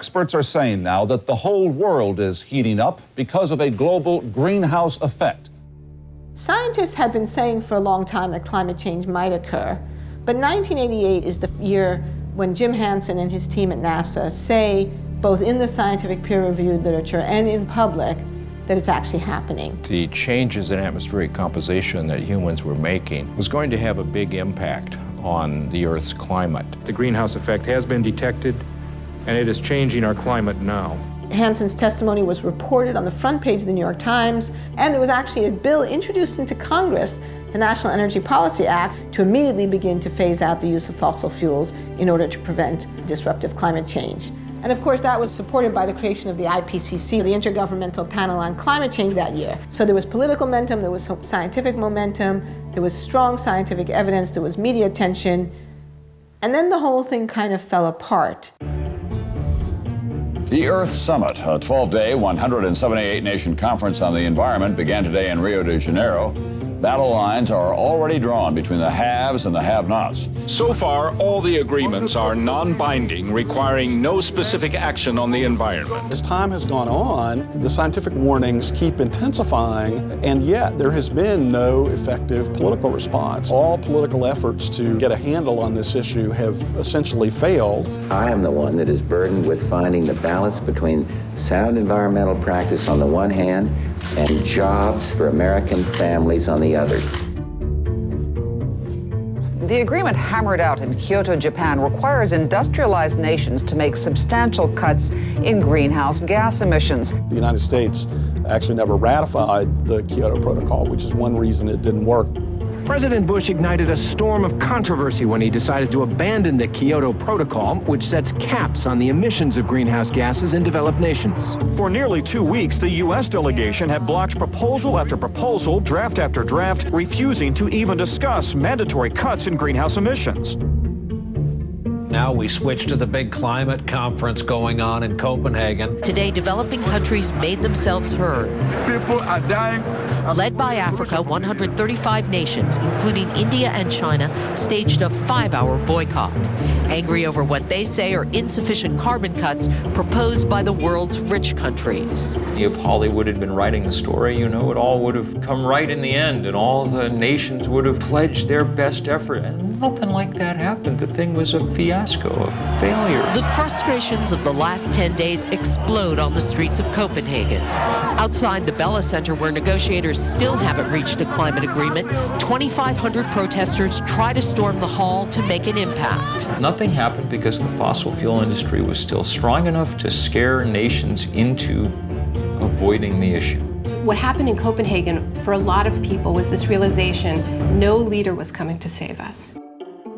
Experts are saying now that the whole world is heating up because of a global greenhouse effect. Scientists had been saying for a long time that climate change might occur, but 1988 is the year when Jim Hansen and his team at NASA say, both in the scientific peer-reviewed literature and in public, that it's actually happening. The changes in atmospheric composition that humans were making was going to have a big impact on the Earth's climate. The greenhouse effect has been detected, and it is changing our climate now. Hansen's testimony was reported on the front page of the New York Times, and there was actually a bill introduced into Congress, the National Energy Policy Act, to immediately begin to phase out the use of fossil fuels in order to prevent disruptive climate change. And of course, that was supported by the creation of the IPCC, the Intergovernmental Panel on Climate Change, that year. So there was political momentum, there was scientific momentum, there was strong scientific evidence, there was media attention, and then the whole thing kind of fell apart. The Earth Summit, a 12-day, 178-nation conference on the environment, began today in Rio de Janeiro. Battle lines are already drawn between the haves and the have-nots. So far, all the agreements are non-binding, requiring no specific action on the environment. As time has gone on, the scientific warnings keep intensifying, and yet there has been no effective political response. All political efforts to get a handle on this issue have essentially failed. I am the one that is burdened with finding the balance between sound environmental practice on the one hand and jobs for American families on the other. The agreement hammered out in Kyoto, Japan, requires industrialized nations to make substantial cuts in greenhouse gas emissions. The United States actually never ratified the Kyoto Protocol, which is one reason it didn't work. President Bush ignited a storm of controversy when he decided to abandon the Kyoto Protocol, which sets caps on the emissions of greenhouse gases in developed nations. For nearly 2 weeks, the U.S. delegation had blocked proposal after proposal, draft after draft, refusing to even discuss mandatory cuts in greenhouse emissions. Now we switch to the big climate conference going on in Copenhagen. Today, developing countries made themselves heard. People are dying. Led by Africa, 135 nations, including India and China, staged a 5-hour boycott, angry over what they say are insufficient carbon cuts proposed by the world's rich countries. If Hollywood had been writing the story, you know, it all would have come right in the end, and all the nations would have pledged their best effort. And nothing like that happened. The thing was a fiasco, a failure. The frustrations of the last 10 days explode on the streets of Copenhagen. Outside the Bella Center, where negotiators still haven't reached a climate agreement, 2,500 protesters try to storm the hall to make an impact. Nothing happened because the fossil fuel industry was still strong enough to scare nations into avoiding the issue. What happened in Copenhagen for a lot of people was this realization no leader was coming to save us.